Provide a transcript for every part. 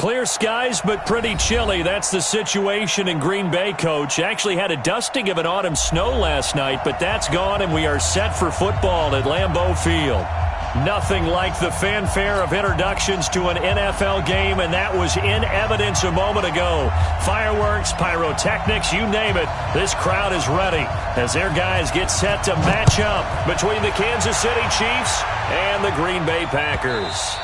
Clear skies, but pretty chilly. That's the situation in Green Bay, Coach. Actually had a dusting of an autumn snow last night, but that's gone, and we are set for football at Lambeau Field. Nothing like the fanfare of introductions to an NFL game, and that was in evidence a moment ago. Fireworks, pyrotechnics, you name it. This crowd is ready as their guys get set to match up between the Kansas City Chiefs and the Green Bay Packers.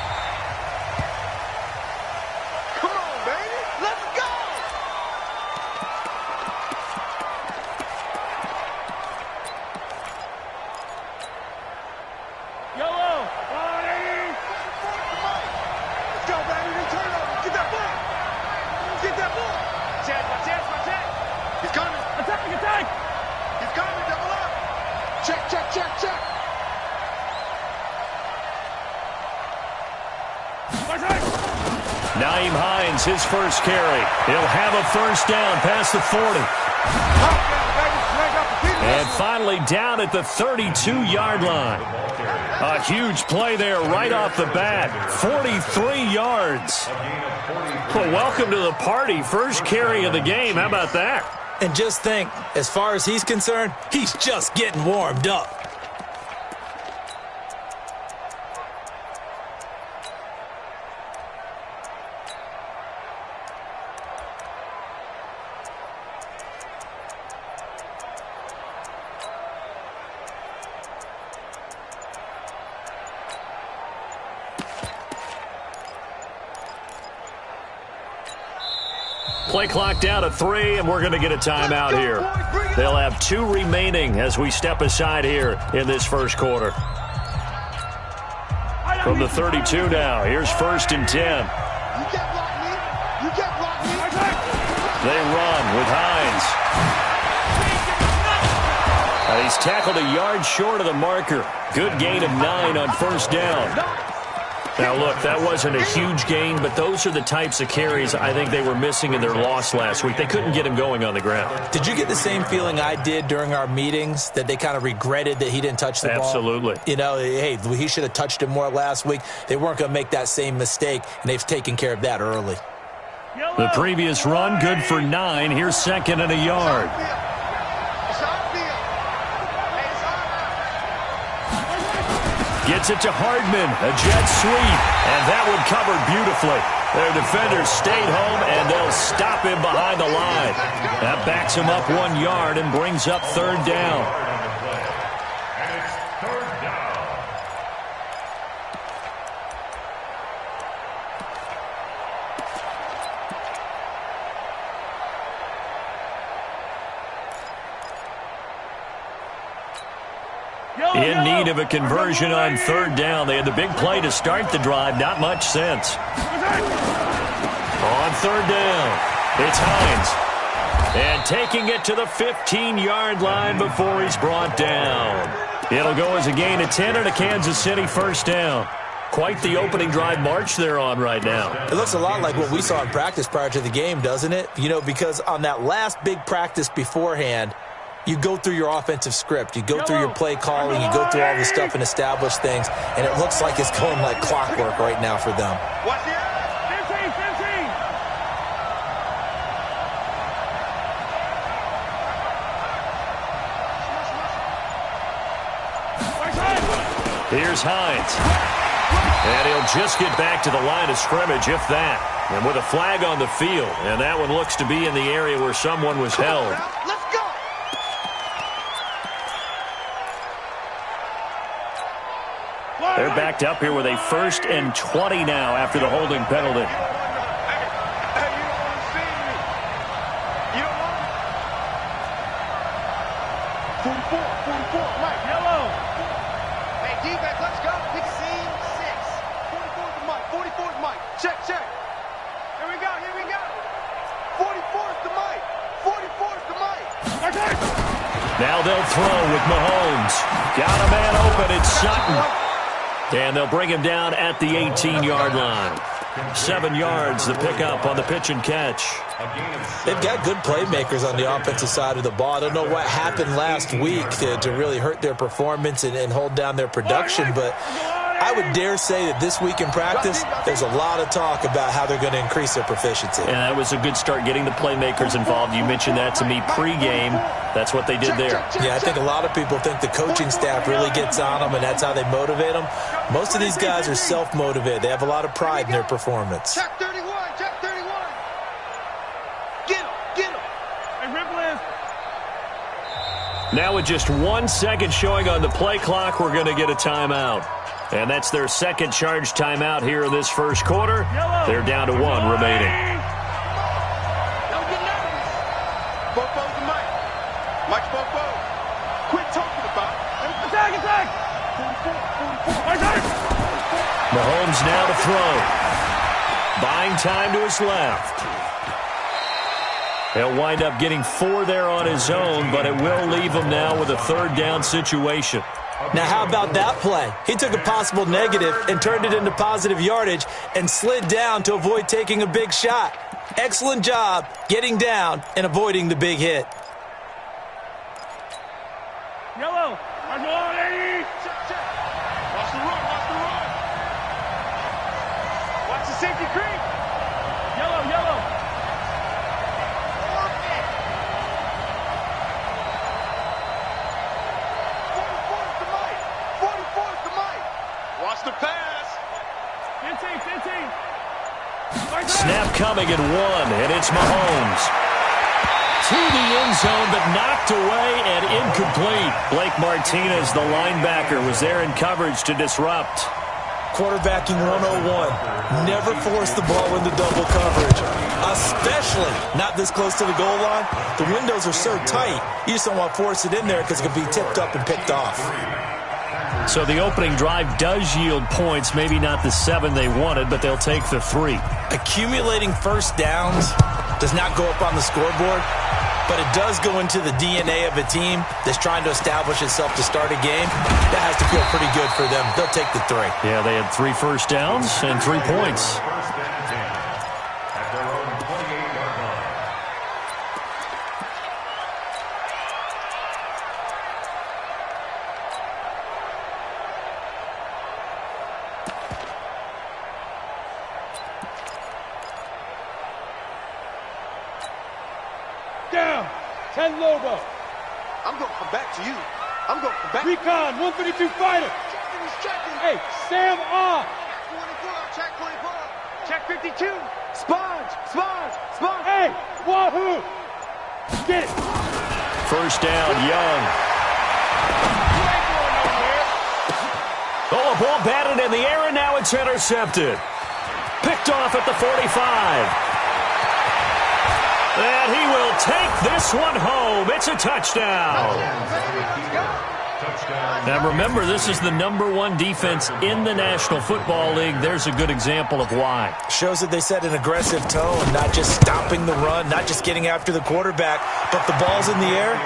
His first carry. He'll have a first down past the 40. And finally down at the 32-yard line. A huge play there right off the bat. 43 yards. Well, welcome to the party. First carry of the game. How about that? And just think, as far as he's concerned, he's just getting warmed up. Play clock down to 3, and we're going to get a timeout here. They'll have 2 remaining as we step aside here in this first quarter. From the 32 now, here's 1st and 10. They run with Hines. He's tackled a yard short of the marker. Good gain of 9 on first down. Now, look, that wasn't a huge gain, but those are the types of carries I think they were missing in their loss last week. They couldn't get him going on the ground. Did you get the same feeling I did during our meetings, that they kind of regretted that he didn't touch the ball? Absolutely. You know, hey, he should have touched it more last week. They weren't going to make that same mistake, and they've taken care of that early. The previous run, good for 9. Here's 2nd and a yard. Gets it to Hardman, a jet sweep, and that one covered beautifully. Their defenders stayed home, and they'll stop him behind the line. That backs him up 1 yard and brings up 3rd down. In need of a conversion on 3rd down. They had the big play to start the drive. Not much sense. On 3rd down, it's Hines. And taking it to the 15-yard line before he's brought down. It'll go as a gain of 10 and a Kansas City first down. Quite the opening drive march they're on right now. It looks a lot like what we saw in practice prior to the game, doesn't it? You know, because on that last big practice beforehand, you go through your offensive script. You go through your play calling. You go through all the stuff and establish things. And it looks like it's going like clockwork right now for them. Watch it. 15. Here's Hines. And he'll just get back to the line of scrimmage, if that. And with a flag on the field. And that one looks to be in the area where someone was held. Let's go. They're backed up here with a 1st and 20 now after the holding penalty. Now they'll throw with Mahomes. Got a man open. It's Sutton. And they'll bring him down at the 18-yard line. 7 yards, the pickup on the pitch and catch. They've got good playmakers on the offensive side of the ball. I don't know what happened last week to really hurt their performance and hold down their production, but I would dare say that this week in practice, there's a lot of talk about how they're going to increase their proficiency. And that was a good start, getting the playmakers involved. You mentioned that to me pregame. That's what they did there. Yeah, I think a lot of people think the coaching staff really gets on them, and that's how they motivate them. Most of these guys are self-motivated. They have a lot of pride in their performance. Check 31, check 31. Get him. Hey, Ripple. Now with just 1 second showing on the play clock, we're going to get a timeout. And that's their second charge timeout here in this first quarter. They're down to 1 remaining. Don't get nervous. Bofo's the mic. Mike Bofo. Quit talking about it. Attack. 44. Mahomes now to throw. Buying time to his left. He'll wind up getting 4 there on his own, but it will leave him now with a third down situation. Now, how about that play? He took a possible negative and turned it into positive yardage and slid down to avoid taking a big shot. Excellent job getting down and avoiding the big hit. Yellow. I'm on 80. Check. Watch the run. Watch the safety creep. Yellow. 44's the mic. Watch the pass. 15. Snap coming at 1, and it's Mahomes. To the end zone, but knocked away and incomplete. Blake Martinez, the linebacker, was there in coverage to disrupt. Quarterbacking 101. Never force the ball into double coverage, especially not this close to the goal line. The windows are so tight, you just don't want to force it in there because it could be tipped up and picked off. So the opening drive does yield points, maybe not the 7 they wanted, but they'll take the 3. Accumulating first downs does not go up on the scoreboard, but it does go into the DNA of a team that's trying to establish itself to start a game. That has to feel pretty good for them. They'll take the 3. Yeah, they had 3 first downs and 3 points. Down. 10 Lobo. I'm going to come back to you. Recon, 132 fighter. Hey, Sam off. Check 24. Check 52. Sponge. Hey, Wahoo. Get it. First down, Young. Oh, a ball batted in the air, and now it's intercepted. Picked off at the 45. And he will take this one home. It's a touchdown. Now remember, this is the #1 defense in the National Football League. There's a good example of why. Shows that they set an aggressive tone, not just stopping the run, not just getting after the quarterback, but the ball's in the air.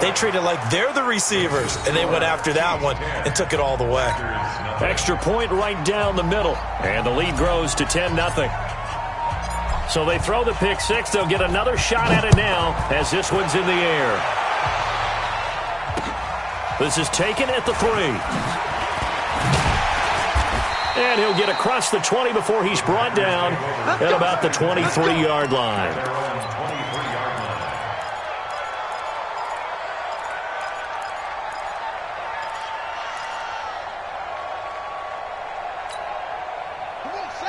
They treat it like they're the receivers, and they went after that one and took it all the way. Extra point right down the middle, and the lead grows to 10-0. So they throw the pick 6. They'll get another shot at it now as this one's in the air. This is taken at the 3. And he'll get across the 20 before he's brought down at about the 23-yard line.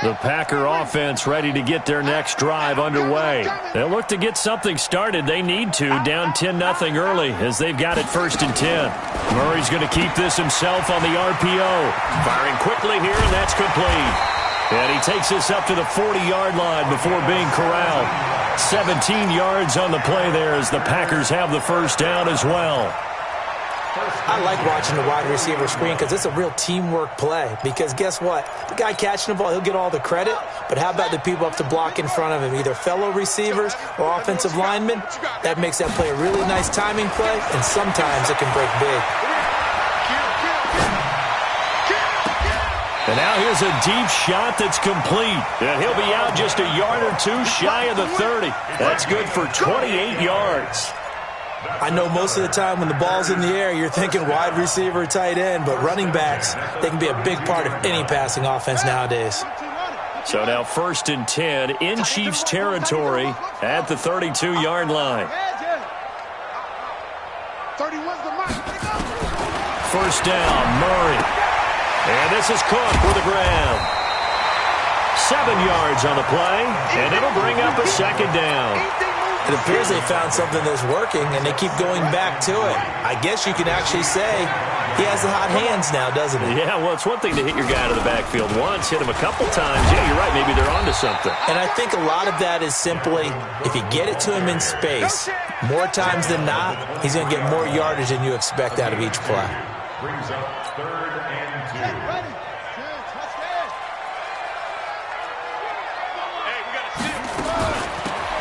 The Packer offense ready to get their next drive underway. They'll look to get something started. They need to, down 10-0 early as they've got it 1st and 10. Murray's going to keep this himself on the RPO. Firing quickly here, and that's complete. And he takes this up to the 40-yard line before being corralled. 17 yards on the play there as the Packers have the first down as well. I like watching the wide receiver screen because it's a real teamwork play. Because guess what? The guy catching the ball, he'll get all the credit. But how about the people up to block in front of him, either fellow receivers or offensive linemen? That makes that play a really nice timing play, and sometimes it can break big. And now here's a deep shot that's complete. And he'll be out just a yard or two shy of the 30. That's good for 28 yards. I know most of the time when the ball's in the air, you're thinking wide receiver, tight end, but running backs, they can be a big part of any passing offense nowadays. So now 1st and 10 in Chiefs territory at the 32-yard line. 1st down, Murray. And this is Cook with a grab. 7 yards on the play, and it'll bring up a 2nd down. It appears they found something that's working, and they keep going back to it. I guess you can actually say he has the hot hands now, doesn't he? Yeah, well, it's one thing to hit your guy to the backfield once, hit him a couple times. Yeah, you're right. Maybe they're onto something. And I think a lot of that is simply if you get it to him in space, more times than not, he's going to get more yardage than you expect out of each play. Brings up 3rd and 2.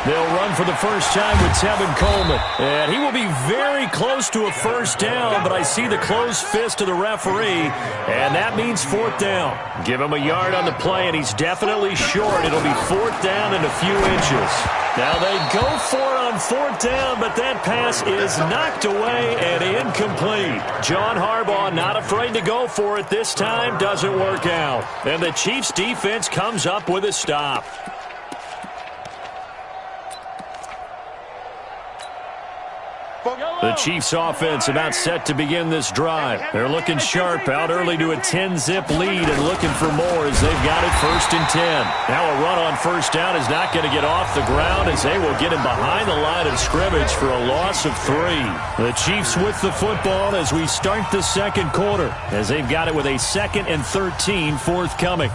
They'll run for the first time with Tevin Coleman. And he will be very close to a 1st down, but I see the closed fist of the referee, and that means 4th down. Give him a yard on the play, and he's definitely short. It'll be 4th down and a few inches. Now they go for it on 4th down, but that pass is knocked away and incomplete. John Harbaugh not afraid to go for it this time. Doesn't work out. And the Chiefs defense comes up with a stop. The Chiefs offense about set to begin this drive. They're looking sharp, out early to a 10-zip lead and looking for more as they've got it 1st and 10. Now a run on 1st down is not going to get off the ground as they will get him behind the line of scrimmage for a loss of 3. The Chiefs with the football as we start the 2nd quarter, as they've got it with a 2nd and 13 forthcoming.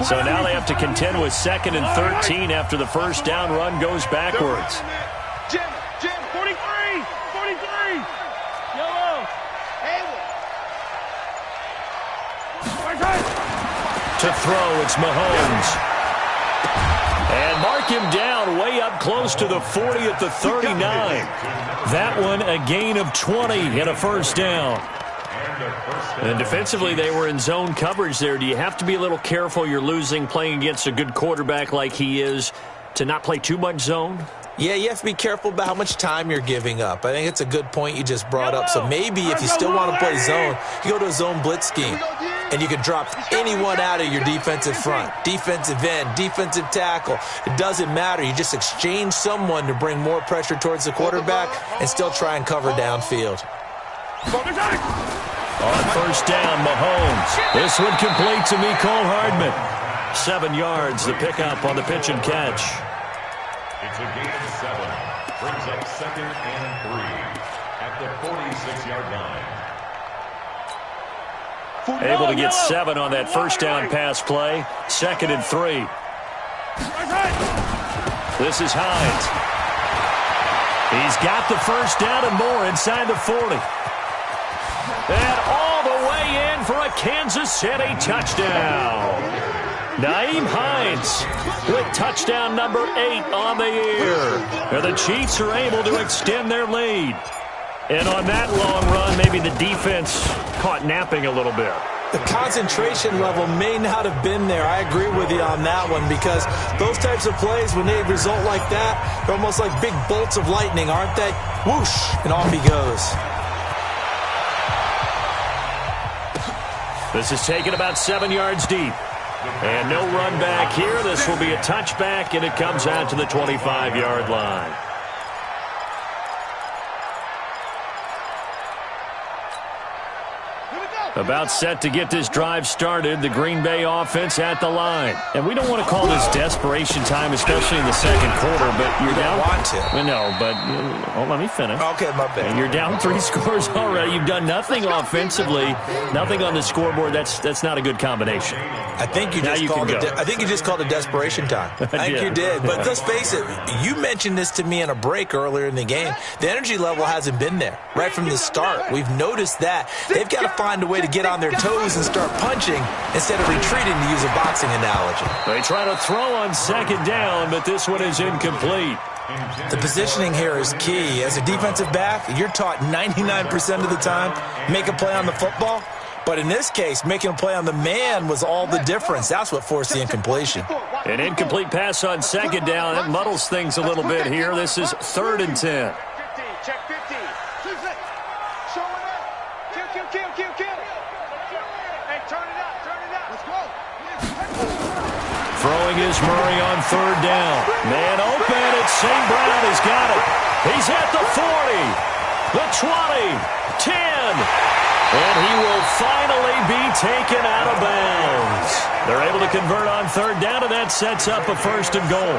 So now they have to contend with 2nd and 13 after the 1st down run goes backwards. Jim, 43, 43. Yellow. To throw, it's Mahomes. And mark him down way up close to the 40 at the 39. That one a gain of 20 and a 1st down. And defensively, they were in zone coverage there. Do you have to be a little careful? You're losing, playing against a good quarterback like he is, to not play too much zone? Yeah, you have to be careful about how much time you're giving up. I think it's a good point you just brought up. So maybe if you still want to play zone, you go to a zone blitz scheme, and you can drop anyone out of your defensive front, defensive end, defensive tackle. It doesn't matter. You just exchange someone to bring more pressure towards the quarterback and still try and cover downfield. On 1st down, Mahomes. This one complete to Mecole Hardman. 7 yards, the pickup on the pitch and catch. It's a gain of 7. Brings up 2nd and 3 at the 46-yard line. Able to get 7 on that 1st down pass play. 2nd and 3. This is Hines. He's got the 1st down and more inside the 40. And all the way in for a Kansas City touchdown. Nyheim Hines with touchdown number 8 on the year. And the Chiefs are able to extend their lead. And on that long run, maybe the defense caught napping a little bit. The concentration level may not have been there. I agree with you on that one because those types of plays, when they result like that, they're almost like big bolts of lightning, aren't they? Whoosh, and off he goes. This is taken about 7 yards deep. And no run back here. This will be a touchback, and it comes out to the 25-yard line. About set to get this drive started, the Green Bay offense at the line. And we don't want to call this desperation time, especially in the 2nd quarter, but you're down. Want to. No, but let me finish. Okay, my bad. And you're down 3 scores already. You've done nothing offensively, nothing on the scoreboard. That's not a good combination. I think you just called it. I think you just called it desperation time. I think you did. But let's face it. You mentioned this to me in a break earlier in the game. The energy level hasn't been there right from the start. We've noticed that. They've got to find a way to get on their toes and start punching instead of retreating, to use a boxing analogy. They try to throw on 2nd down, but this one is incomplete. The positioning here is key. As a defensive back, you're taught 99% of the time, make a play on the football. But in this case, making a play on the man was all the difference. That's what forced the incompletion. An incomplete pass on second down. That muddles things a little bit here. This is 3rd and 10. Check 50. Show it up. Kill. Hey, turn it up. Let's go. Throwing is Murray on 3rd down. Man open. It's St. Brown. He's got it. He's at the 40, the 20, 10. And he will finally be taken out of bounds. They're able to convert on 3rd down, and that sets up a 1st and goal.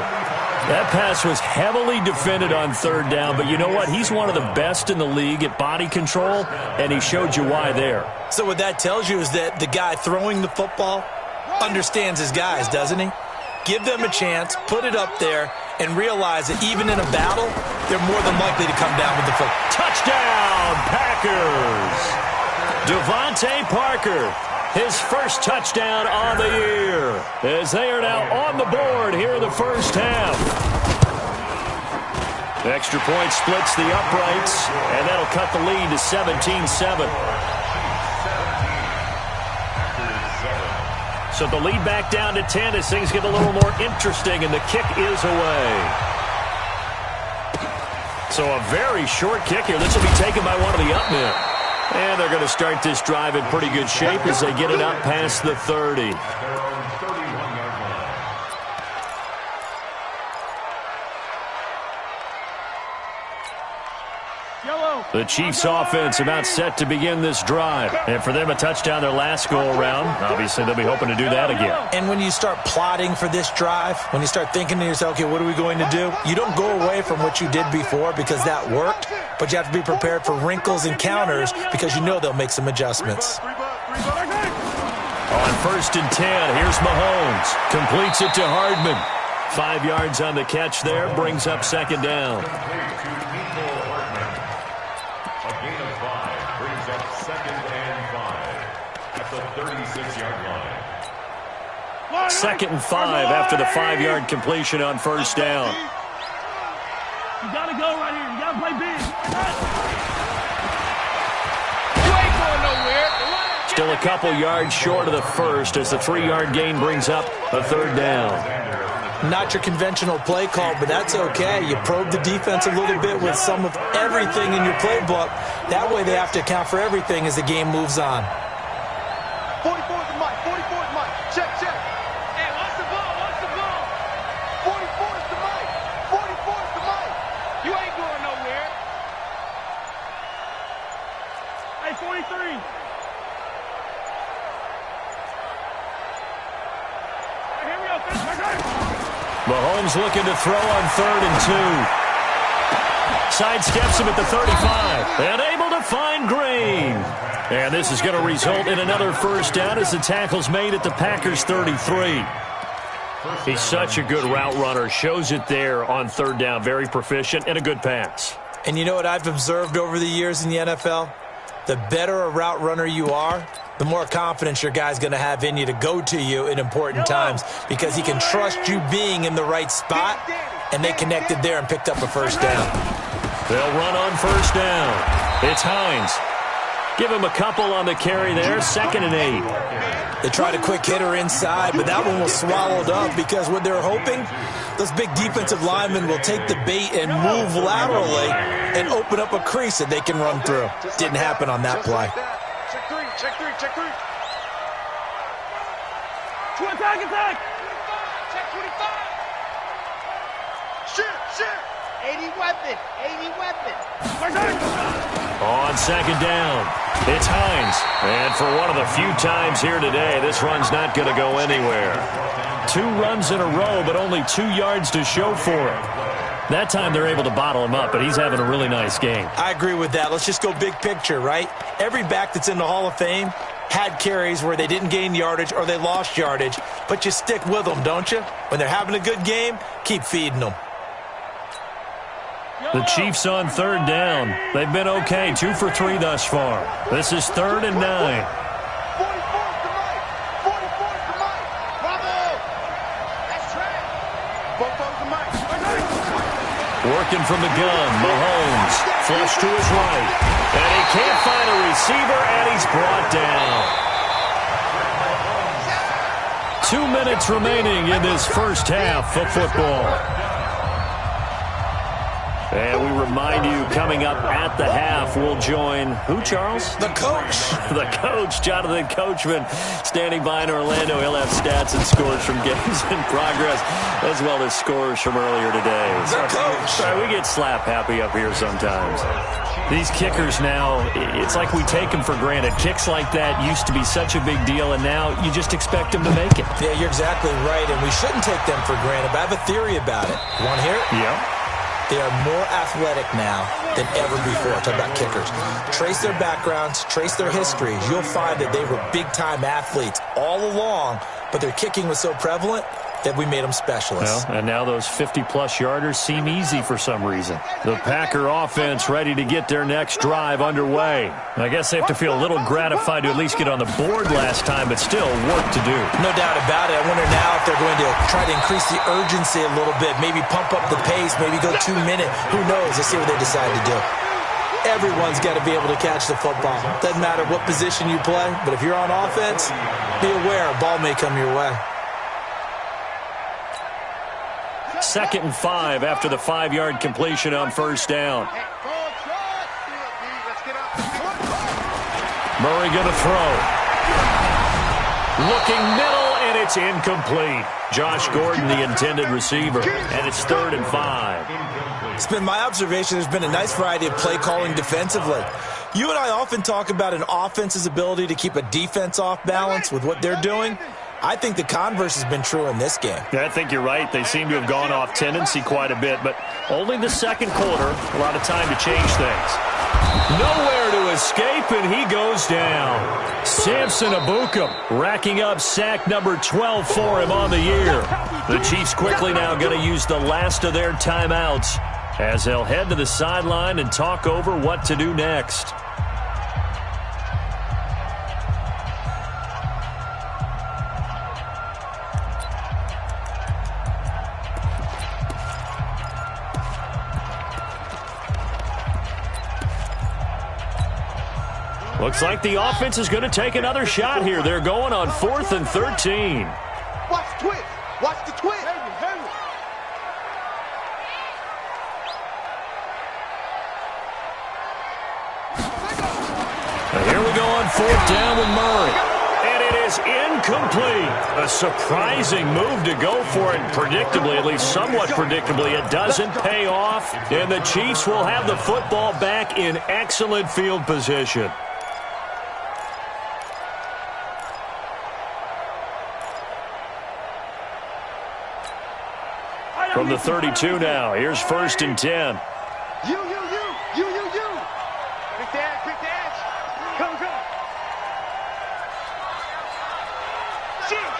That pass was heavily defended on 3rd down, but you know what? He's one of the best in the league at body control, and he showed you why there. So what that tells you is that the guy throwing the football understands his guys, doesn't he? Give them a chance, put it up there, and realize that even in a battle, they're more than likely to come down with the football. Touchdown, Packers! Devontae Parker, his first touchdown on the year, as they are now on the board here in the first half. Extra point splits the uprights, and that'll cut the lead to 17-7. So the lead back down to 10 as things get a little more interesting, and the kick is away. So a very short kick here. This will be taken by one of the up men. And they're going to start this drive in pretty good shape as they get it up past the 30. The Chiefs offense about set to begin this drive. And for them, a touchdown their last go-around. Obviously, they'll be hoping to do that again. And when you start plotting for this drive, when you start thinking to yourself, okay, what are we going to do? You don't go away from what you did before because that worked, but you have to be prepared for wrinkles and counters because you know they'll make some adjustments. On 1st and 10, here's Mahomes. Completes it to Hardman. 5 yards on the catch there, brings up 2nd down. Second and 5 after the 5-yard completion on 1st down. You got to go right here. You got to play big. You ain't going nowhere. Still a couple yards short of the first as the 3-yard gain brings up a 3rd down. Not your conventional play call, but that's okay. You probe the defense a little bit with some of everything in your playbook. That way they have to account for everything as the game moves on. 44 is the mic. 44 is the mic. Check. Hey, watch the ball. 44 is the mic. 44 is the mic. You ain't going nowhere. Hey, 43. Here we go. Mahomes looking to throw on 3rd and 2. Sidesteps him at the 35. And able to find Green. And this is going to result in another 1st down as the tackle's made at the Packers' 33. He's such a good route runner. Shows it there on 3rd down. Very proficient and a good pass. And you know what I've observed over the years in the NFL? The better a route runner you are, the more confidence your guy's going to have in you to go to you in important times because he can trust you being in the right spot, and they connected there and picked up a 1st down. They'll run on 1st down. It's Hines. Give him a couple on the carry there, 2nd and 8. They tried a quick hitter inside, but that one was swallowed up because what they're hoping, those big defensive linemen will take the bait and move laterally and open up a crease that they can run through. Didn't happen on that play. Check three. Attack. Check 25. Shoot. 80 weapon. On 2nd down, it's Hines. And for one of the few times here today, this run's not going to go anywhere. 2 runs in a row, but only 2 yards to show for it. That time they're able to bottle him up, but he's having a really nice game. I agree with that. Let's just go big picture, right? Every back that's in the Hall of Fame had carries where they didn't gain yardage or they lost yardage, but you stick with them, don't you? When they're having a good game, keep feeding them. The Chiefs on 3rd down. They've been okay, 2 for 3 thus far. This is 3rd and 9. 44 is the mic. Bravo. That's track. 44 is the mic. Working from the gun, Mahomes. Flush to his right. And he can't find a receiver, and he's brought down. 2 minutes remaining in this first half of football. And we remind you, coming up at the half, we'll join who, Charles? The coach. The coach, Jonathan Coachman, standing by in Orlando. He'll have stats and scores from games in progress, as well as scores from earlier today. The coach. Sorry, we get slap happy up here sometimes. These kickers now, it's like we take them for granted. Kicks like that used to be such a big deal, and now you just expect them to make it. Yeah, you're exactly right, and we shouldn't take them for granted, but I have a theory about it. You want to hear it? Yeah. They are more athletic now than ever before. Talk about kickers. Trace their backgrounds, trace their histories. You'll find that they were big-time athletes all along, but their kicking was so prevalent that we made them specialists. Well, and now those 50-plus yarders seem easy for some reason. The Packer offense ready to get their next drive underway. I guess they have to feel a little gratified to at least get on the board last time, but still work to do. No doubt about it. I wonder now if they're going to try to increase the urgency a little bit, maybe pump up the pace, maybe go 2 minutes. Who knows? Let's see what they decide to do. Everyone's got to be able to catch the football. Doesn't matter what position you play, but if you're on offense, be aware a ball may come your way. 2nd and 5 after the 5-yard completion on first down. Murray going to throw. Looking middle, and it's incomplete. Josh Gordon, the intended receiver, and it's 3rd and 5. It's been my observation there's been a nice variety of play calling defensively. You and I often talk about an offense's ability to keep a defense off balance with what they're doing. I think the converse has been true in this game. Yeah, I think you're right. They seem to have gone off tendency quite a bit, but only the second quarter, a lot of time to change things. Nowhere to escape, and he goes down. Samson Ebukam racking up sack number 12 for him on the year. The Chiefs quickly now going to use the last of their timeouts as they'll head to the sideline and talk over what to do next. Looks like the offense is going to take another shot here. They're going on 4th and 13. Watch the twist. Watch the twist. And here we go on 4th down with Murray. And it is incomplete. A surprising move to go for it. Predictably, at least somewhat predictably, it doesn't pay off. And the Chiefs will have the football back in excellent field position. From the 32 now, here's 1st and 10. You. Quick dash. Come. Shoot.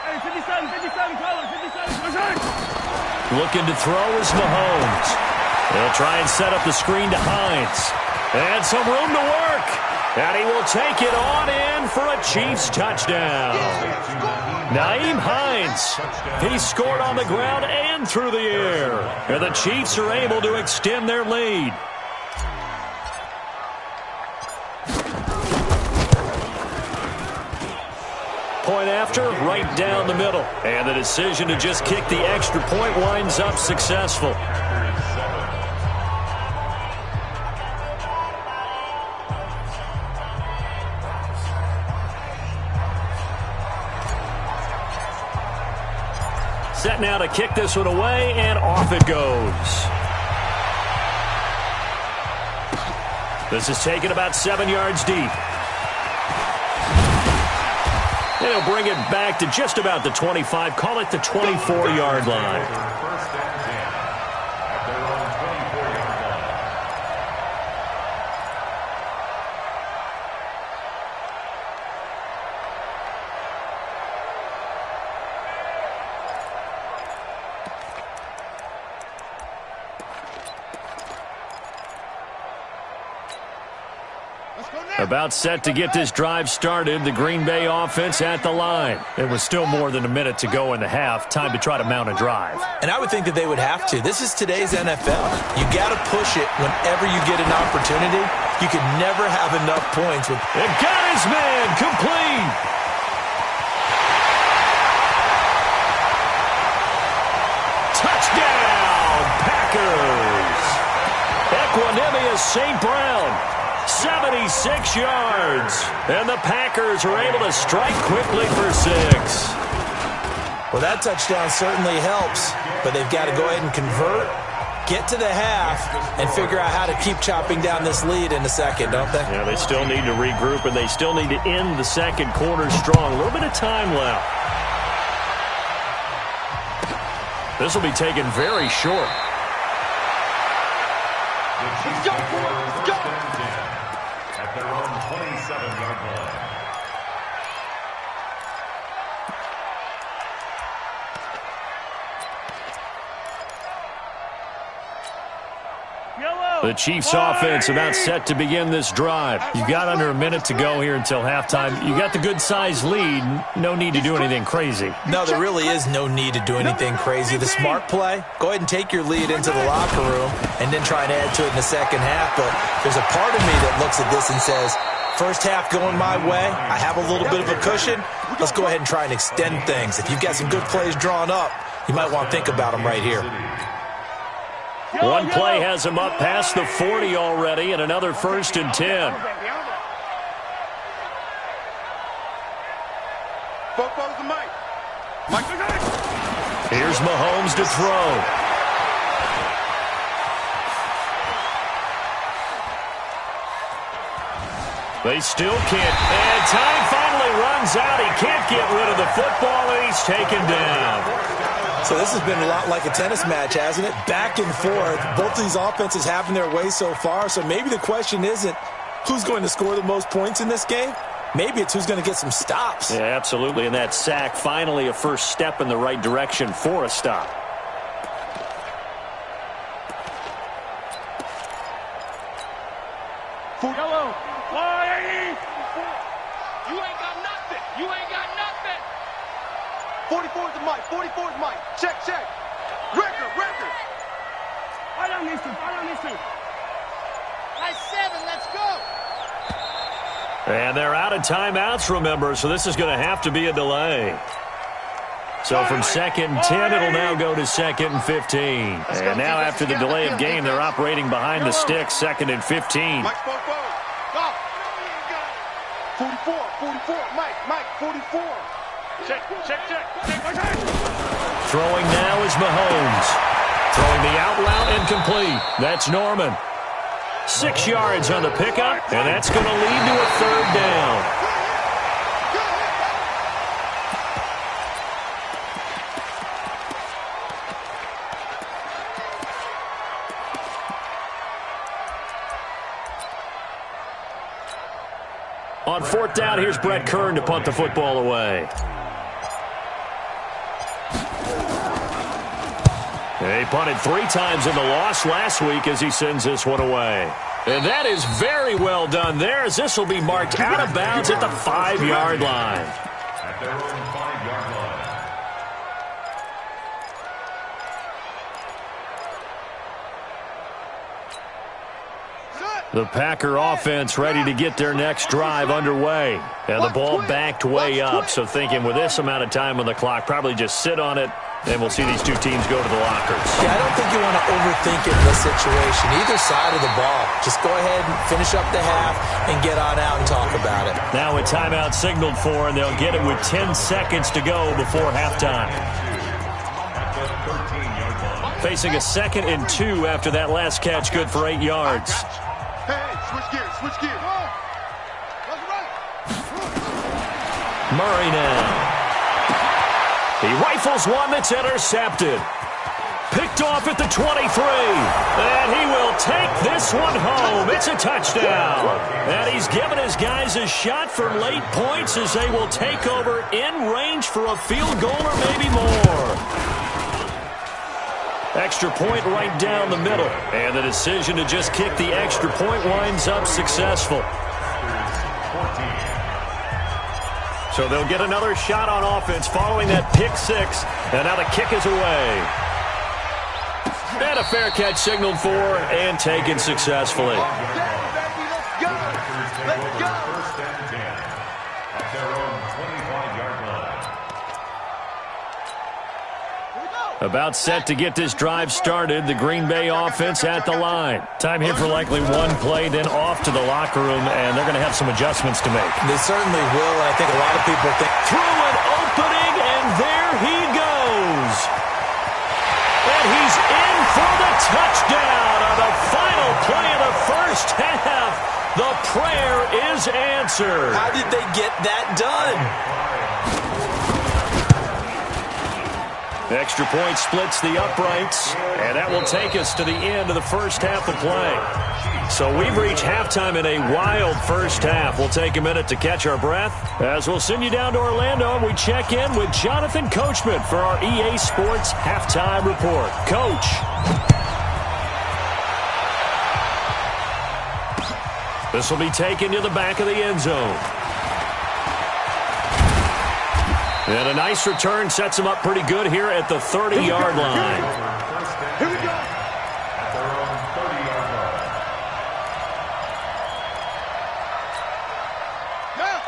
Hey, 57, color, 57. Looking to throw is Mahomes. They'll try and set up the screen to Hines. And some room to work. And he will take it on in for a Chiefs touchdown. Nyheim Hines. He scored on the ground and through the air. And the Chiefs are able to extend their lead. Point after, right down the middle. And the decision to just kick the extra point winds up successful. Set now to kick this one away, and off it goes. This is taken about 7 yards deep. They'll bring it back to just about the 25, call it the 24-yard line. First and 10 at their own 24-yard line. About set to get this drive started, the Green Bay offense at the line. It was still more than a minute to go in the half. Time to try to mount a drive. And I would think that they would have to. This is today's NFL. You got to push it whenever you get an opportunity. You can never have enough points. It got his man complete. Touchdown, Packers. Equanimous St. Brown. 76 yards. And the Packers are able to strike quickly for 6. Well, that touchdown certainly helps, but they've got to go ahead and convert, get to the half, and figure out how to keep chopping down this lead in the second, don't they? Yeah, they still need to regroup, and they still need to end the second quarter strong. A little bit of time left. This will be taken very short. Let's go, let's go. At their own 27-yard line. The Chiefs offense about set to begin this drive. You've got under a minute to go here until halftime. You got the good-sized lead. No need to do anything crazy. No, there really is no need to do anything crazy. The smart play, go ahead and take your lead into the locker room and then try and add to it in the second half. But there's a part of me that looks at this and says, first half going my way, I have a little bit of a cushion. Let's go ahead and try and extend things. If you've got some good plays drawn up, you might want to think about them right here. One play has him up past the 40 already, and another 1st and 10. Here's Mahomes to throw. They still can't. And time finally runs out. He can't get rid of the football, and he's taken down. So this has been a lot like a tennis match, hasn't it? Back and forth. Both of these offenses having their way so far. So maybe the question isn't who's going to score the most points in this game. Maybe it's who's going to get some stops. Yeah, absolutely. And that sack, finally a first step in the right direction for a stop. Yellow. You ain't got nothing. You ain't got nothing. 44 is the mic. 44 is Mike. Check. Record. Follow me. Nice 7. Let's go. And they're out of timeouts, remember, so this is going to have to be a delay. So from 2nd and 10, it'll now go to 2nd and 15. And now after the delay of game, they're operating behind the sticks, 2nd and 15. Mike, 44. Mike, 44. Check. Throwing now is Mahomes. Throwing the out route incomplete. That's Norman. 6 yards on the pickup, and that's going to lead to a 3rd down. On 4th down, here's Brett Kern to punt the football away. He punted 3 times in the loss last week as he sends this one away. And that is very well done there, as this will be marked out of bounds at the 5-yard line. At their own 5-yard line. The Packer offense ready to get their next drive underway. And the ball backed way up, so thinking with this amount of time on the clock, probably just sit on it, and we'll see these two teams go to the lockers. Yeah, I don't think you want to overthink it in this situation, either side of the ball. Just go ahead and finish up the half and get on out and talk about it. Now a timeout signaled for, and they'll get it with 10 seconds to go before halftime. Facing a 2nd and 2 after that last catch, good for 8 yards. Hey, switch gears. Murray now. He rifles one that's intercepted. Picked off at the 23. And he will take this one home. It's a touchdown. And he's given his guys a shot for late points as they will take over in range for a field goal or maybe more. Extra point right down the middle. And the decision to just kick the extra point winds up successful. So they'll get another shot on offense following that pick six. And now the kick is away. And a fair catch signaled for and taken successfully. About set to get this drive started. The Green Bay offense at the line. Time here for likely one play, then off to the locker room, and they're going to have some adjustments to make. They certainly will, and I think a lot of people think... Through an opening, and there he goes. And he's in for the touchdown on the final play of the first half. The prayer is answered. How did they get that done? Extra point splits the uprights, and that will take us to the end of the first half of play. So we've reached halftime in a wild first half. We'll take a minute to catch our breath as we'll send you down to Orlando and we check in with Jonathan Coachman for our EA Sports Halftime Report. Coach. This will be taken to the back of the end zone. And a nice return sets him up pretty good here at the 30-yard line. Here we go. At their own 30-yard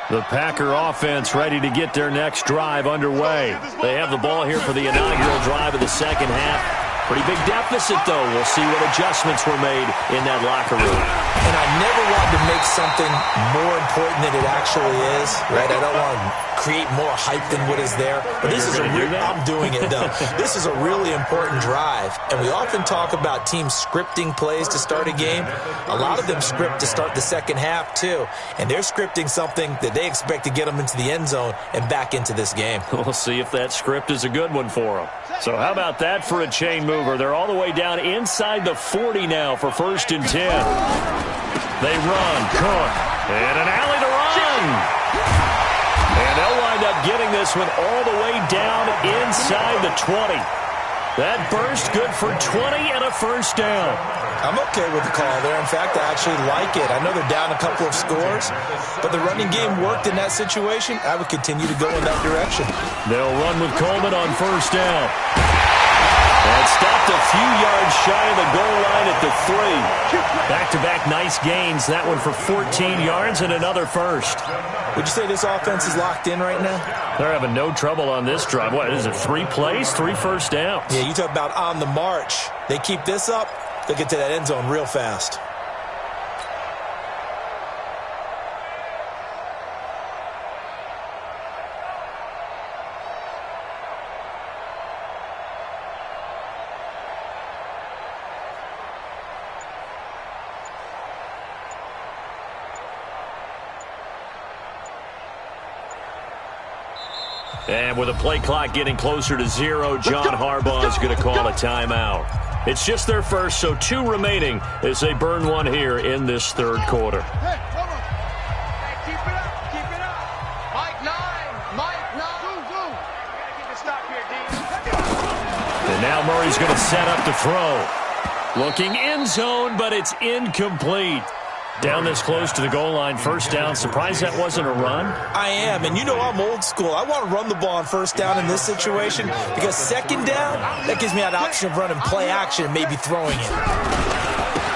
line. The Packer offense ready to get their next drive underway. They have the ball here for the inaugural drive of the second half. Pretty big deficit, though. We'll see what adjustments were made in that locker room. And I never want to make something more important than it actually is, right? I don't want to create more hype than what is there. But this is I'm doing it, though. This is a really important drive. And we often talk about teams scripting plays to start a game. A lot of them script to start the second half, too. And they're scripting something that they expect to get them into the end zone and back into this game. We'll see if that script is a good one for them. So how about that for a chain mover? They're all the way down inside the 40 now for 1st and 10. They run. Cook. And an alley to run. And they'll wind up getting this one all the way down inside the 20. That burst good for 20 and a first down. I'm okay with the call there. In fact, I actually like it. I know they're down a couple of scores, but the running game worked in that situation. I would continue to go in that direction. They'll run with Coleman on 1st down. And stopped a few yards shy of the goal line at the 3. Back-to-back nice gains. That one for 14 yards and another first. Would you say this offense is locked in right now? They're having no trouble on this drive. What is it, 3 plays, 3 first downs? Yeah, you talk about on the march. They keep this up, they'll get to that end zone real fast. And with the play clock getting closer to 0, John Harbaugh is going to call a timeout. It's just their first, so 2 remaining as they burn one here in this third quarter. Hey, hold on. Hey, keep it up. Keep it up. Mike 9. Mike 9. Go. Gotta keep it stopped here, D. And now Murray's going to set up to throw. Looking end zone, but it's incomplete. Down this close to the goal line, first down. Surprised that wasn't a run? I am, and you know I'm old school. I want to run the ball on first down in this situation because second down, that gives me that option of running play action and maybe throwing it.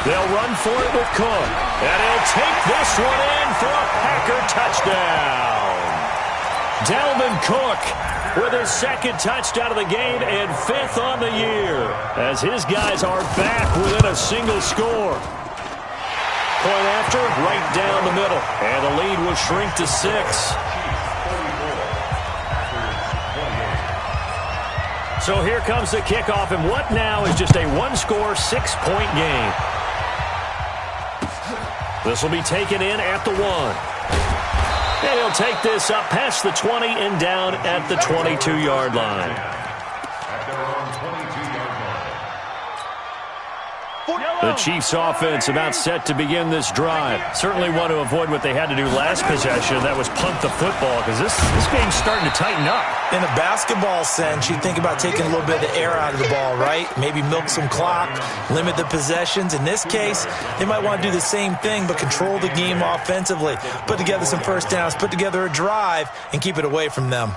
They'll run for it with Cook. And he'll take this one in for a Packer touchdown. Dalvin Cook with his 2nd touchdown of the game and 5th on the year as his guys are back within a single score. Point after, right down the middle. And the lead will shrink to 6. So here comes the kickoff, and what now is just a 1-score, 6-point game. This will be taken in at the 1. And he'll take this up past the 20 and down at the 22-yard line. At their own 22-yard line. The Chiefs offense about set to begin this drive. Certainly want to avoid what they had to do last possession. That was punt the football, because this game's starting to tighten up. In a basketball sense, you think about taking a little bit of the air out of the ball, right? Maybe milk some clock, limit the possessions. In this case, they might want to do the same thing, but control the game offensively. Put together some first downs, put together a drive, and keep it away from them.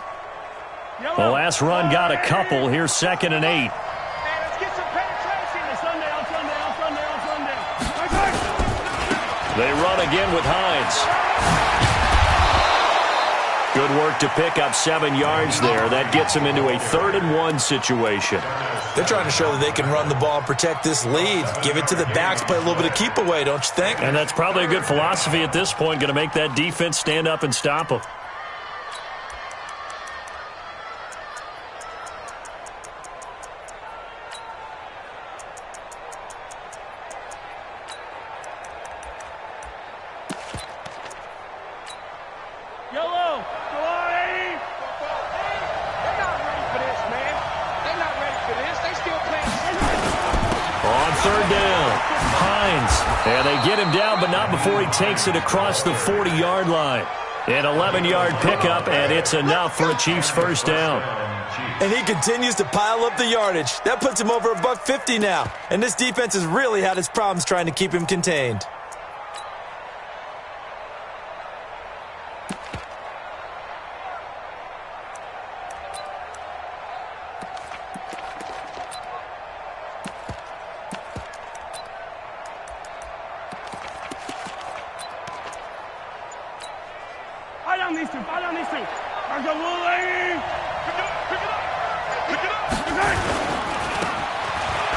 The last run got a couple. Here's 2nd and 8. They run again with Hines. Good work to pick up 7 yards there. That gets them into a 3rd and 1 situation. They're trying to show that they can run the ball and protect this lead. Give it to the backs, play a little bit of keep away, don't you think? And that's probably a good philosophy at this point. Going to make that defense stand up and stop them. And they get him down, but not before he takes it across the 40-yard line. An 11-yard pickup, and it's enough for a Chiefs first down. And he continues to pile up the yardage. That puts him over $150 now. And this defense has really had its problems trying to keep him contained.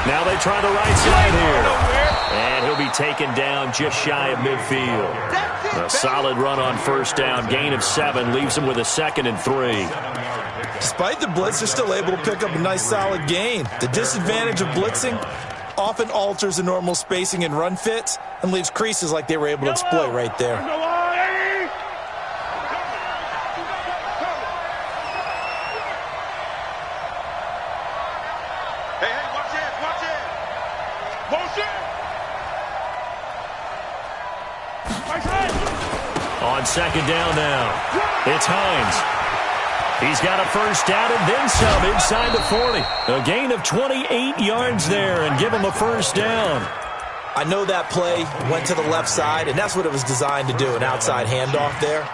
Now they try the right side here. And he'll be taken down just shy of midfield. A solid run on first down. Gain of 7 leaves him with a 2nd and 3. Despite the blitz, they're still able to pick up a nice solid gain. The disadvantage of blitzing often alters the normal spacing and run fits and leaves creases like they were able to exploit right there. On 2nd down now, it's Hines. He's got a first down and then some inside the 40. A gain of 28 yards there and give him a first down. I know that play went to the left side, and that's what it was designed to do, an outside handoff there.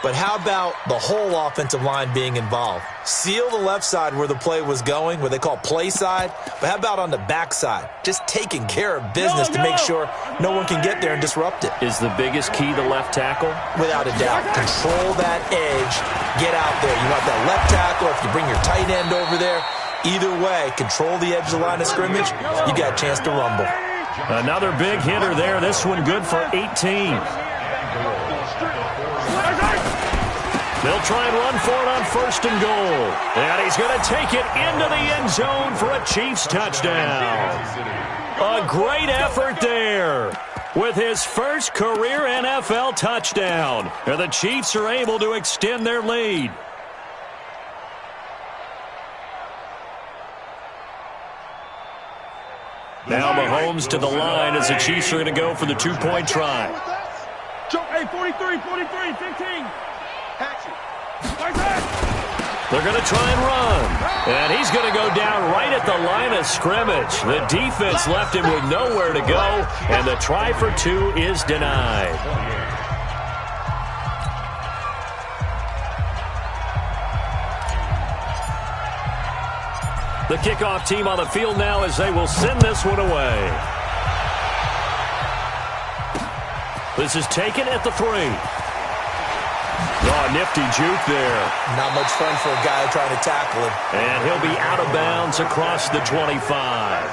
But how about the whole offensive line being involved? Seal the left side where the play was going, what they call play side. But how about on the back side? Just taking care of business to make sure no one can get there and disrupt it. Is the biggest key the left tackle? Without a doubt. Control that edge. Get out there. You want that left tackle. If you bring your tight end over there, either way, control the edge of the line of scrimmage, you got a chance to rumble. Another big hitter there. This one good for 18. They'll try and run for it on 1st and goal. And he's going to take it into the end zone for a Chiefs touchdown. A great effort there with his first career NFL touchdown. And the Chiefs are able to extend their lead. Now Mahomes to the line as the Chiefs are going to go for the 2-point try. Hey, 43, 15. They're going to try and run. And he's going to go down right at the line of scrimmage. The defense left him with nowhere to go, and the try for 2 is denied. The kickoff team on the field now as they will send this one away. This is taken at the 3. Oh, nifty juke there. Not much fun for a guy trying to tackle him. And he'll be out of bounds across the 25.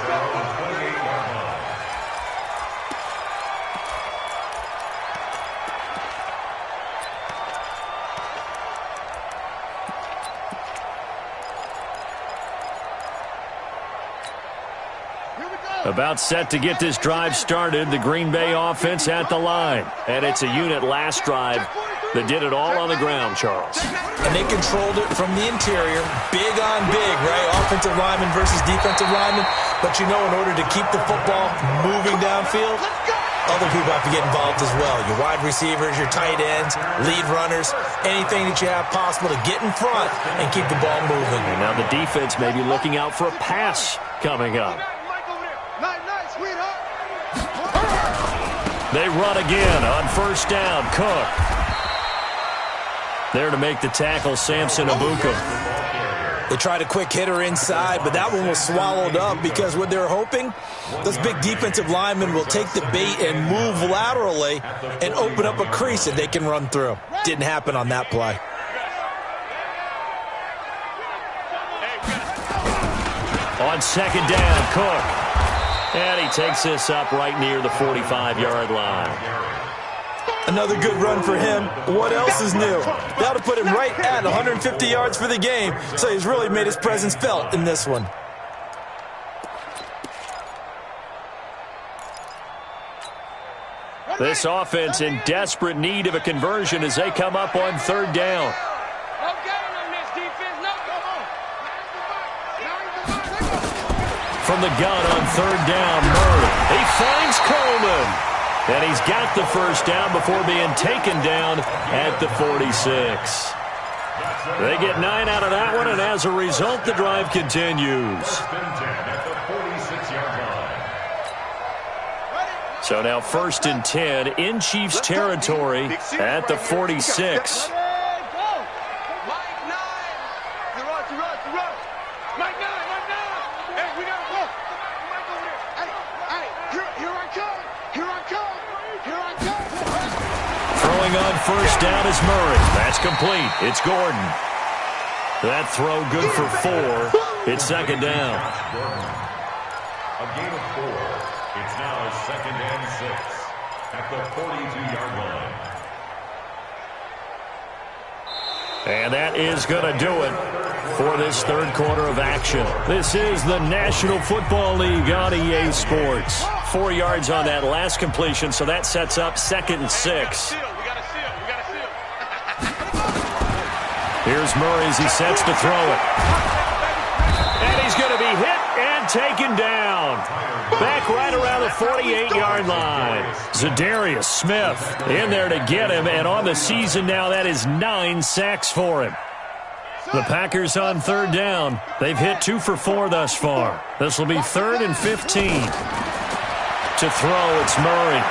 About set to get this drive started. The Green Bay offense at the line. And it's a unit last drive that did it all on the ground, Charles. And they controlled it from the interior, big on big, right? Offensive lineman versus defensive lineman. But you know, in order to keep the football moving downfield, other people have to get involved as well. Your wide receivers, your tight ends, lead runners, anything that you have possible to get in front and keep the ball moving. And now the defense may be looking out for a pass coming up. They run again on first down. Cook. There to make the tackle, Samson Abuka. They tried a quick hitter inside, but that one was swallowed up because what they're hoping, those big defensive linemen will take the bait and move laterally and open up a crease that they can run through. Didn't happen on that play. On second down, Cook. And he takes this up right near the 45-yard line. Another good run for him. What else is new? That'll put him right at 150 yards for the game, so he's really made his presence felt in this one. This offense in desperate need of a conversion as they come up on third down. From the gun on third down, Murray. He finds Coleman. And he's got the first down before being taken down at the 46. They get 9 out of that one, and as a result, the drive continues. So now 1st and 10 in Chiefs territory at the 46. On first down is Murray. That's complete. It's Gordon. That throw good for 4. It's second down. A gain of 4. It's now 2nd and 6 at the 42-yard line. And that is going to do it for this third quarter of action. This is the National Football League on EA Sports. 4 yards on that last completion, so that sets up 2nd and 6. Here's Murray as he sets to throw it. And he's going to be hit and taken down. Back right around the 48-yard line. Zadarius Smith in there to get him, and on the season now, that is 9 sacks for him. The Packers on third down. They've hit 2 for 4 thus far. This will be 3rd and 15. To throw, it's Murray.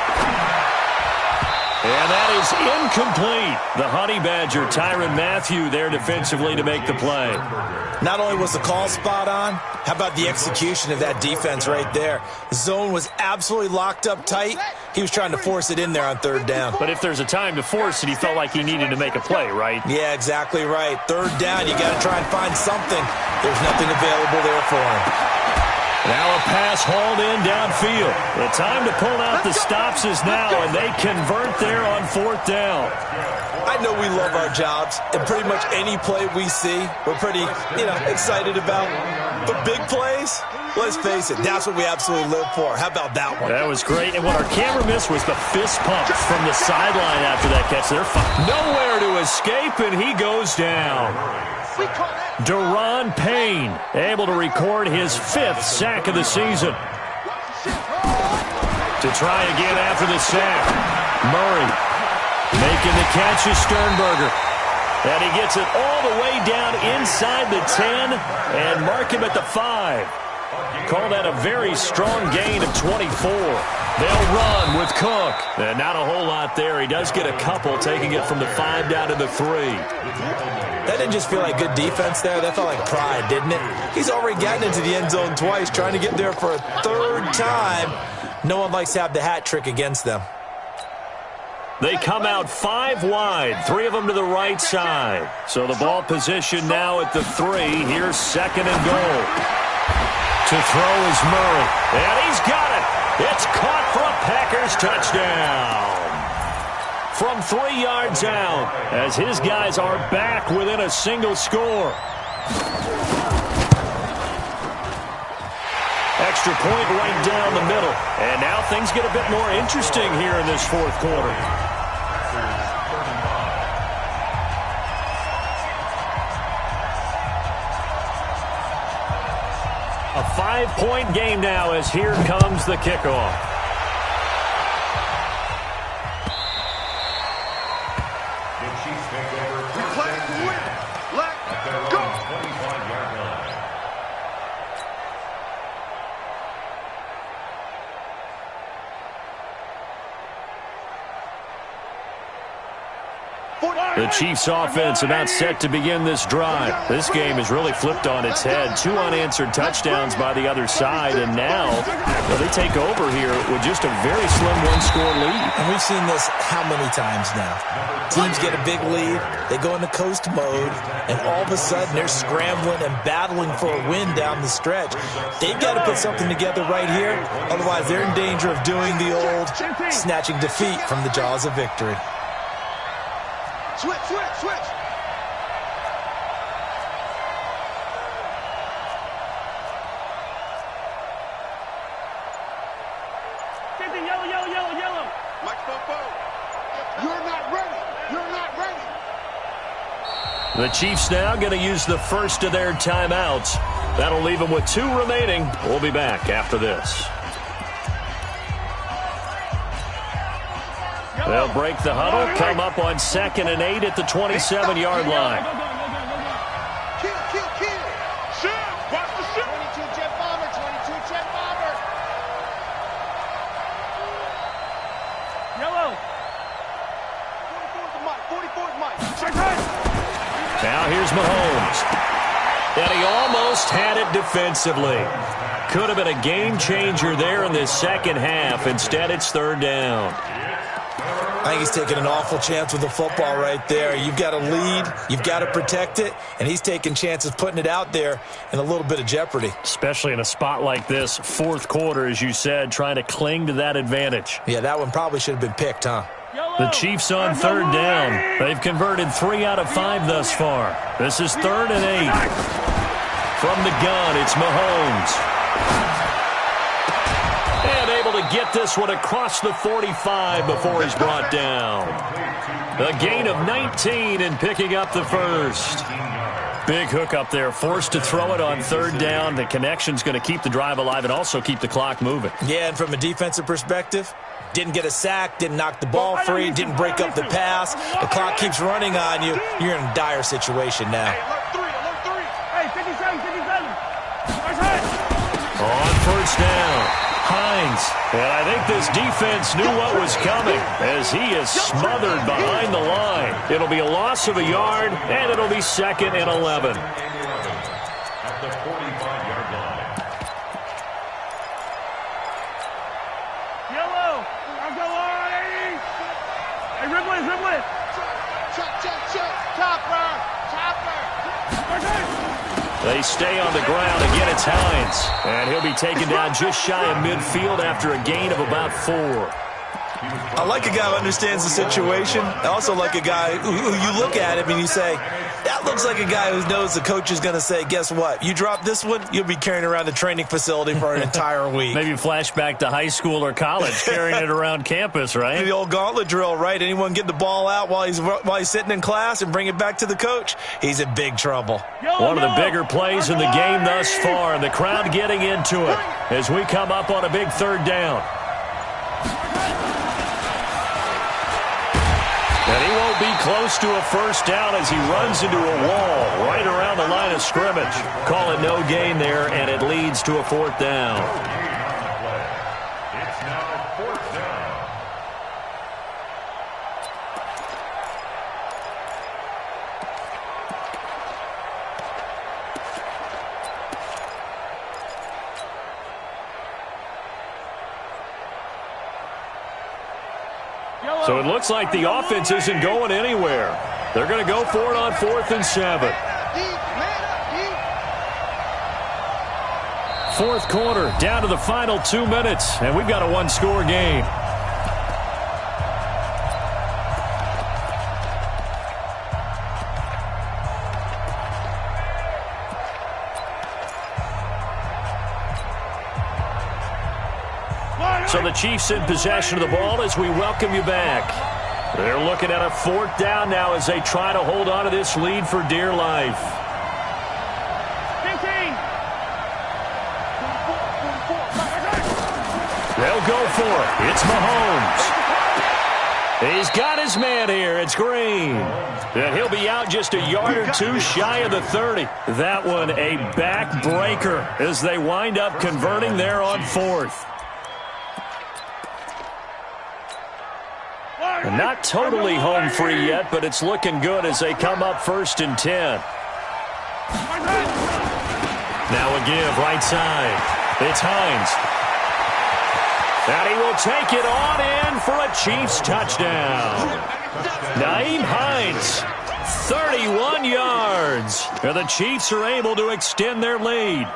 And that is incomplete. The Honey Badger, Tyrann Mathieu, there defensively to make the play. Not only was the call spot on, how about the execution of that defense right there? The zone was absolutely locked up tight. He was trying to force it in there on third down. But if there's a time to force it, he felt like he needed to make a play, right? Yeah, exactly right. Third down, you got to try and find something. There's nothing available there for him. Now a pass hauled in downfield. The time to pull out the stops is now, and they convert there on 4th down. I know we love our jobs, and pretty much any play we see, we're pretty, excited about. But big plays, let's face it, that's what we absolutely live for. How about that one? That was great, and what our camera missed was the fist pump from the sideline after that catch. They're nowhere to escape, and he goes down. Deron Payne able to record his 5th sack of the season. To try again after the sack. Murray making the catch is Sternberger. And he gets it all the way down inside the 10 and mark him at the 5. Call that a very strong gain of 24. They'll run with Cook. And not a whole lot there. He does get a couple, taking it from the 5 down to the 3. That didn't just feel like good defense there. That felt like pride, didn't it? He's already gotten into the end zone twice, trying to get there for a 3rd time. No one likes to have the hat trick against them. They come out 5 wide, 3 of them to the right side. So the ball position now at the 3. Here's 2nd and goal. To throw is Murray. And he's got it. It's caught for a Packers touchdown. From 3 yards out, as his guys are back within a single score. Extra point right down the middle. And now things get a bit more interesting here in this 4th quarter. 5-point game now as here comes the kickoff. The Chiefs offense about set to begin this drive. This game has really flipped on its head. 2 unanswered touchdowns by the other side, and now they take over here with just a very slim one-score lead. And we've seen this how many times now? Teams get a big lead, they go into coast mode, and all of a sudden they're scrambling and battling for a win down the stretch. They've got to put something together right here, otherwise they're in danger of doing the old snatching defeat from the jaws of victory. Switch. Yellow. Mike Popo. You're not ready. The Chiefs now going to use the first of their timeouts. That'll leave them with 2 remaining. We'll be back after this. They'll break the huddle, come up on 2nd and 8 at the 27-yard line. Kill. Shoot. Watch the shoot. 22 jet bomber. 44's Mike. Now here's Mahomes. And he almost had it defensively. Could have been a game changer there in this second half. Instead, it's 3rd down. I think he's taking an awful chance with the football right there. You've got to lead, you've got to protect it, and he's taking chances putting it out there in a little bit of jeopardy. Especially in a spot like this, 4th quarter, as you said, trying to cling to that advantage. Yeah, that one probably should have been picked, huh? The Chiefs on 3rd down. They've converted 3 out of 5 thus far. This is 3rd and 8. From the gun, it's Mahomes. And able to get this one across the 45 before he's brought down. A gain of 19 and picking up the first. Big hook up there, forced to throw it on 3rd down. The connection's going to keep the drive alive and also keep the clock moving. Yeah, and from a defensive perspective, didn't get a sack, didn't knock the ball free, didn't break up the pass. The clock keeps running on you. You're in a dire situation now. Alert 3. Hey, 57. On 1st down. Hines, and I think this defense knew what was coming as he is smothered behind the line. It'll be a loss of a yard, and it'll be 2nd and 11. At the 45-yard line. Yellow. I'll go on. Hey, Riblet. Chopper. They stay on the ground. Again, it's Hines. And he'll be taken down just shy of midfield after a gain of about 4. I like a guy who understands the situation. I also like a guy who you look at him and you say, that looks like a guy who knows the coach is going to say, guess what? You drop this one, you'll be carrying around the training facility for an entire week. Maybe flashback to high school or college, carrying it around campus, right? The old gauntlet drill, right? Anyone get the ball out while he's sitting in class and bring it back to the coach, he's in big trouble. One of the bigger plays in the game thus far, and the crowd getting into it as we come up on a big 3rd down. And he won't be close to a 1st down as he runs into a wall right around the line of scrimmage. Call it no gain there, and it leads to a 4th down. It's now 4th down. So it looks like the offense isn't going anywhere. They're going to go for it on 4th and 7. 4th quarter, down to the final 2 minutes, and we've got a 1-score game. So the Chiefs in possession of the ball as we welcome you back. They're looking at a 4th down now as they try to hold on to this lead for dear life. 15. they'll go for it. It's Mahomes. He's got his man here. It's Green. And he'll be out just a yard or two shy of the 30. That one a backbreaker as they wind up converting there on 4th. And not totally home free yet, but it's looking good as they come up 1st and 10. Now a give right side. It's Hines. And he will take it on in for a Chiefs touchdown. Nyheim Hines, 31 yards. And the Chiefs are able to extend their lead.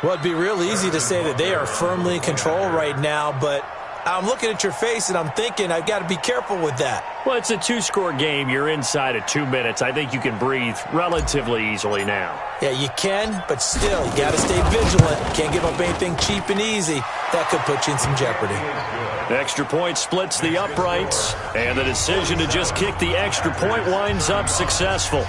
Well, it'd be real easy to say that they are firmly in control right now, but I'm looking at your face and I'm thinking I've got to be careful with that. Well, it's a 2-score game. You're inside of 2 minutes. I think you can breathe relatively easily now. Yeah, you can, but still, you got to stay vigilant. You can't give up anything cheap and easy. That could put you in some jeopardy. Extra point splits the uprights, and the decision to just kick the extra point winds up successful.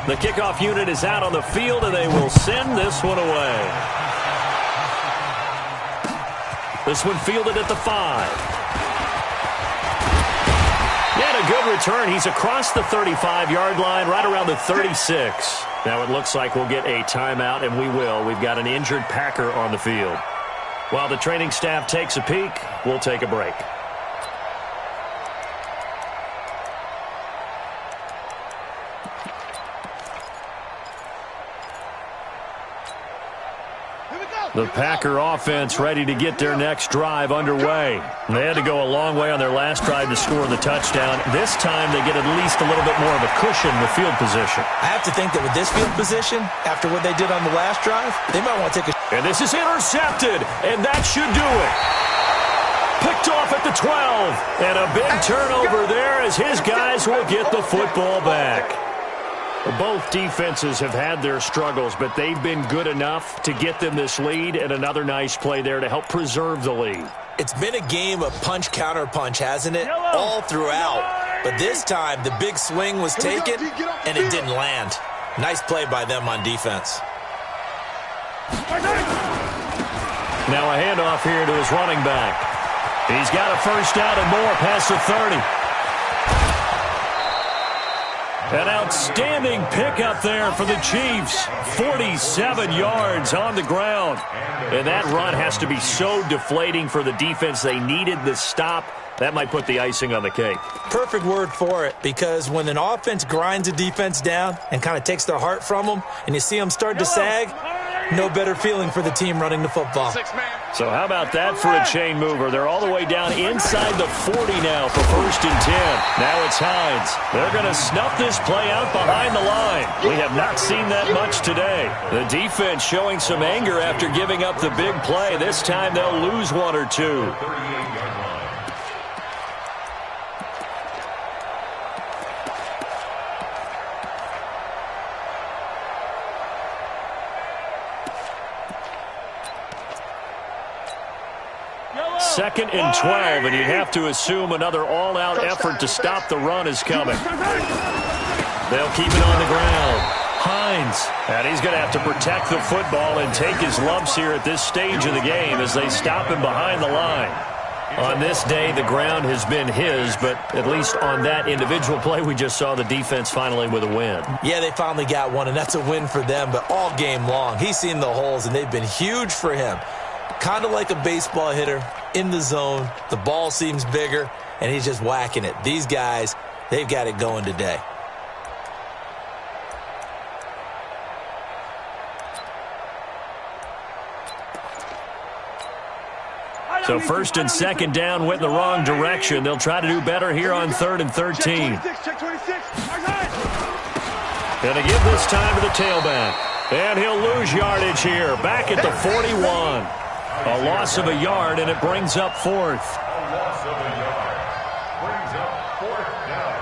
The kickoff unit is out on the field, and they will send this one away. This one fielded at the 5. And a good return. He's across the 35-yard line, right around the 36. Now it looks like we'll get a timeout, and we will. We've got an injured Packer on the field. While the training staff takes a peek, we'll take a break. The Packer offense ready to get their next drive underway. They had to go a long way on their last drive to score the touchdown. This time they get at least a little bit more of a cushion with field position. I have to think that with this field position, after what they did on the last drive, they might want to take a... And this is intercepted, and that should do it. Picked off at the 12, and a big turnover there as his guys will get the football back. Both defenses have had their struggles, but they've been good enough to get them this lead, and another nice play there to help preserve the lead. It's been a game of punch-counter-punch, hasn't it? All throughout. But this time, the big swing was taken, and it didn't land. Nice play by them on defense. Now a handoff here to his running back. He's got a first down and more past the 30. An outstanding pickup there for the Chiefs. 47 yards on the ground. And that run has to be so deflating for the defense. They needed the stop. That might put the icing on the cake. Perfect word for it, because when an offense grinds a defense down and kind of takes their heart from them, and you see them start to sag, no better feeling for the team running the football. So how about that for a chain mover? They're all the way down inside the 40 now for 1st and 10. Now it's Hines. They're going to snuff this play out behind the line. We have not seen that much today. The defense showing some anger after giving up the big play. This time they'll lose one or two. Second and 12, and you'd have to assume another all-out effort to stop the run is coming. They'll keep it on the ground. Hines, and he's going to have to protect the football and take his lumps here at this stage of the game as they stop him behind the line. On this day, the ground has been his, but at least on that individual play, we just saw the defense finally with a win. Yeah, they finally got one, and that's a win for them, but all game long, he's seen the holes, and they've been huge for him. Kind of like a baseball hitter in the zone. The ball seems bigger, and he's just whacking it. These guys, they've got it going today. So 1st and 2nd down went in the wrong direction. They'll try to do better here on 3rd and 13. Going to give this time to the tailback. And he'll lose yardage here. Back at the 41. A loss of a yard, and it brings up 4th. A loss of a yard brings up 4th down.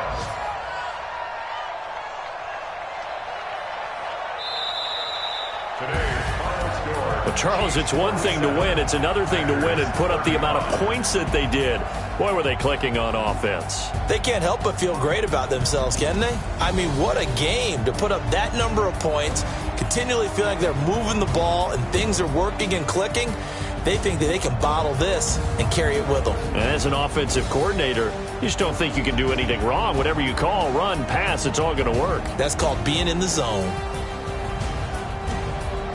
Today's final score, Well, Charles, it's one thing to win. It's another thing to win and put up the amount of points that they did. Boy, were they clicking on offense. They can't help but feel great about themselves, can they? I mean, what a game to put up that number of points, continually feel like they're moving the ball and things are working and clicking. They think that they can bottle this and carry it with them. And as an offensive coordinator, you just don't think you can do anything wrong. Whatever you call, run, pass, it's all going to work. That's called being in the zone.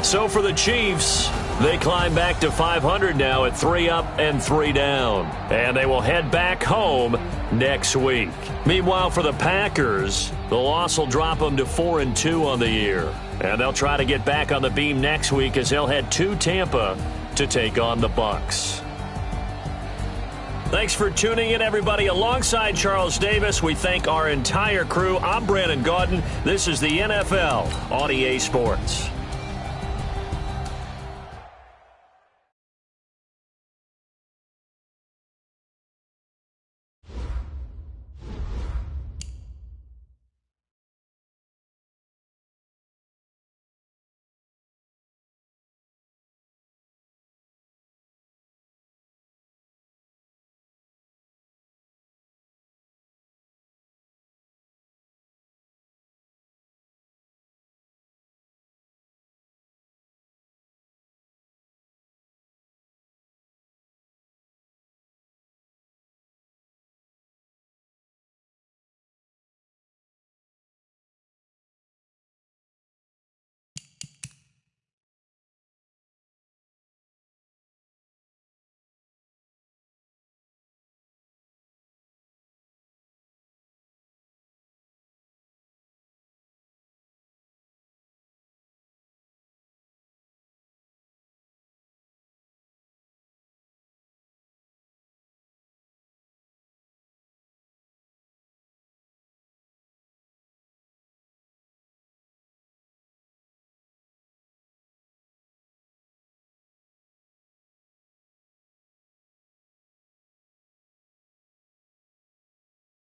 So for the Chiefs, they climb back to 500 now at 3 up and 3 down. And they will head back home next week. Meanwhile, for the Packers, the loss will drop them to 4-2 on the year. And they'll try to get back on the beam next week as they'll head to Tampa to take on the Bucs. Thanks for tuning in, everybody. Alongside Charles Davis, we thank our entire crew. I'm Brandon Gaudin. This is the NFL on EA Sports.